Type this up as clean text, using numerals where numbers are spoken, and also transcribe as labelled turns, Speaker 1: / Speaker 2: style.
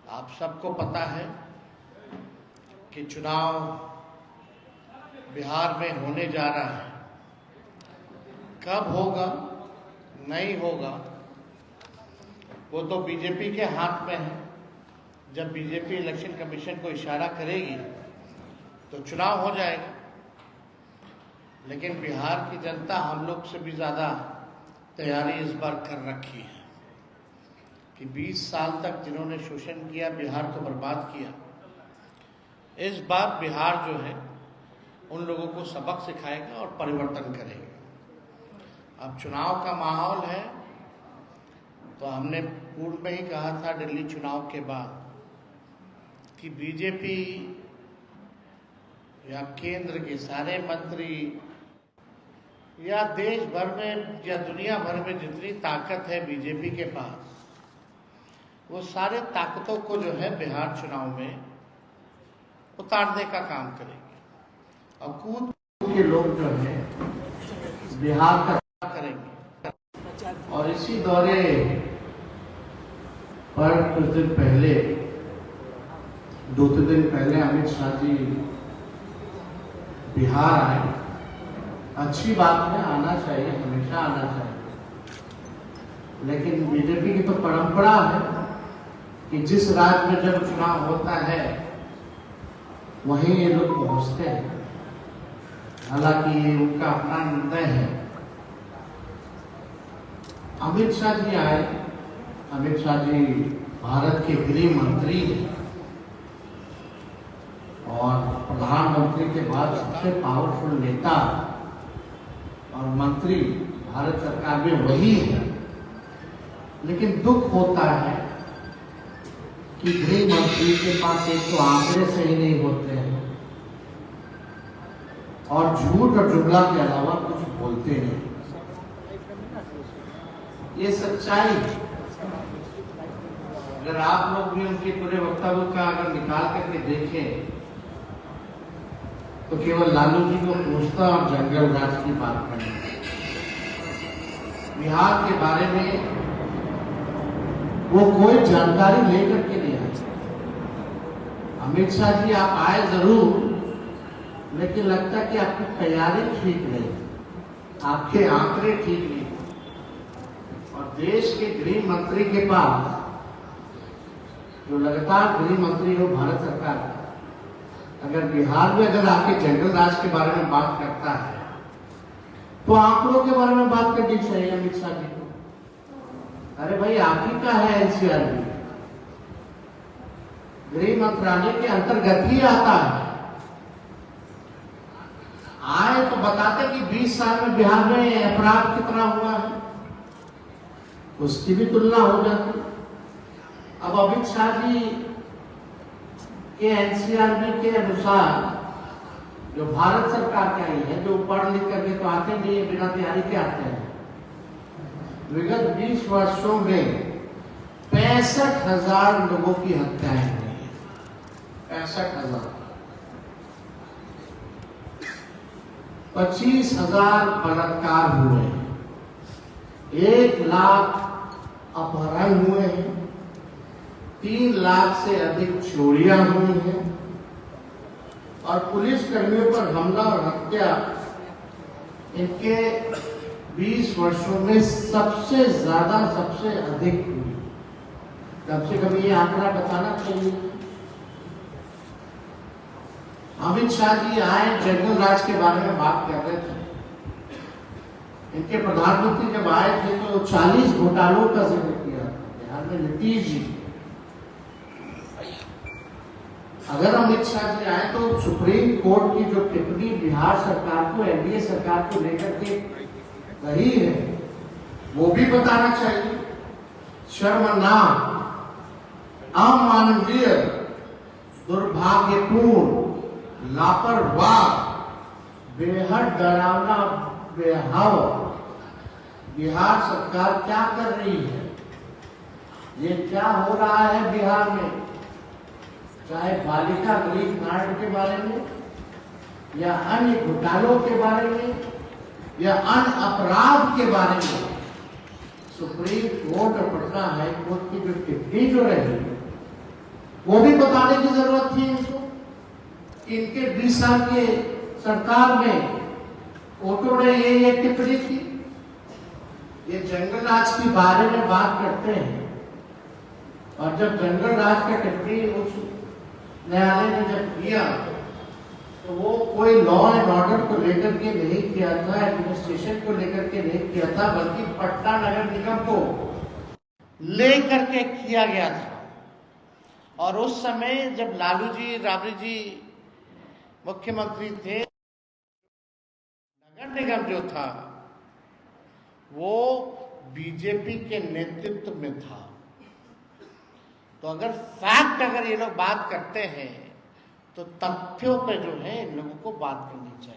Speaker 1: आप सबको पता है कि चुनाव बिहार में होने जा रहा है। कब होगा नहीं होगा वो तो बीजेपी के हाथ में है। जब बीजेपी इलेक्शन कमीशन को इशारा करेगी तो चुनाव हो जाएगा। लेकिन बिहार की जनता हम लोग से भी ज़्यादा तैयारी इस बार कर रखी है कि 20 साल तक जिन्होंने शोषण किया, बिहार को बर्बाद किया, इस बार बिहार जो है उन लोगों को सबक सिखाएगा और परिवर्तन करेगा। अब चुनाव का माहौल है तो हमने पूर्व में ही कहा था दिल्ली चुनाव के बाद कि बीजेपी या केंद्र के सारे मंत्री या देश भर में या दुनिया भर में जितनी ताकत है बीजेपी के पास, वो सारे ताकतों को जो है बिहार चुनाव में उतारने का काम करेंगे और कूद के लोग जो है बिहार का करेंगे। और इसी दौरे पर कुछ दिन पहले, 2-3 दिन पहले अमित शाह जी बिहार आए। अच्छी बात है, आना चाहिए, हमेशा आना चाहिए। लेकिन बीजेपी की तो परंपरा है कि जिस राज्य में जब चुनाव होता है वहीं ये लोग पहुंचते हैं। हालांकि ये उनका अपना निर्णय है। अमित शाह जी आए। अमित शाह जी भारत के गृह मंत्री हैं और प्रधानमंत्री के बाद सबसे पावरफुल नेता और मंत्री भारत सरकार में वही है। लेकिन दुख होता है कि गृह मंत्री के पास एक तो आंकड़े सही नहीं होते हैं और झूठ और जुमला के अलावा कुछ बोलते नहीं। ये सच्चाई है। अगर आप लोग भी उनके पूरे वक्तव्य का अगर निकाल करके देखें तो केवल लालू जी को पूछता और जंगल राज की बात करना। बिहार के बारे में वो कोई जानकारी लेकर के नहीं आए। अमित शाह जी आप आए जरूर, लेकिन लगता है कि आपकी तैयारी ठीक नहीं, आपके आंकड़े ठीक नहीं। और देश के गृह मंत्री के पास, जो लगातार गृह मंत्री हो भारत सरकार का, अगर बिहार में अगर आके जंगल राज के बारे में बात करता है तो आंकड़ों के बारे में बात करनी चाहिए अमित शाह जी को। अरे भाई, आप ही का है एनसीआरबी, गृह मंत्रालय के अंतर्गत ही आता है। आए तो बताते कि 20 साल में बिहार में अपराध कितना हुआ है, उसकी भी तुलना हो जाती। अब अमित शाह जी के एनसीआरबी के अनुसार, जो भारत सरकार का ही है, जो पढ़ लिख करके तो आते नहीं है, बिना तैयारी के आते हैं, विगत 20 वर्षों में 65,000 लोगों की हत्याएं हुई हैं। 65,000। 25,000 बलात्कार हुए हैं। 1 लाख अपहरण हुए हैं। 3 लाख से अधिक चोरियां हुई हैं और पुलिस कर्मियों पर हमला और हत्या इनके 20 वर्षों में सबसे ज्यादा, सबसे अधिक हुई। कम से कम ये आंकड़ा बताना चाहिए। अमित शाह जी आए, जंगल राज के बारे में बात कर रहे थे। इनके प्रधानमंत्री जब आए थे तो 40 घोटालों का जिक्र किया बिहार में नीतीश जी। अगर अमित शाह जी आए तो सुप्रीम कोर्ट की जो टिप्पणी बिहार सरकार को, एनडीए सरकार को लेकर के कही है, वो भी बताना चाहिए। शर्मनाक, अमानवीय, दुर्भाग्यपूर्ण, लापरवाह, बेहद डरावना बेहाव बिहार सरकार क्या कर रही है। ये क्या हो रहा है बिहार में, चाहे बालिका गृह कांड के बारे में या अन्य घोटालों के बारे में या अन्य अपराध के बारे में, सुप्रीम कोर्ट और पटना हाई कोर्ट की जो टिप्पणी जो रही वो भी बताने की जरूरत थी इनको। इनके 20 साल के सरकार में ऑटो ने ये टिप्पणी की। ये जंगल राज के बारे में बात करते हैं, और जब जंगल राज का टिप्पणी उच्च न्यायालय ने जब किया तो वो कोई लॉ एंड ऑर्डर को लेकर के नहीं किया था, एडमिनिस्ट्रेशन को लेकर के नहीं किया था, बल्कि पटना नगर निगम को लेकर के किया गया था। और उस समय जब लालू जी राबड़ी जी मुख्यमंत्री थे, नगर निगम जो था वो बीजेपी के नेतृत्व में था। तो अगर ये लोग बात करते हैं तो तथ्यों पे जो है इन लोगों को बात करनी चाहिए।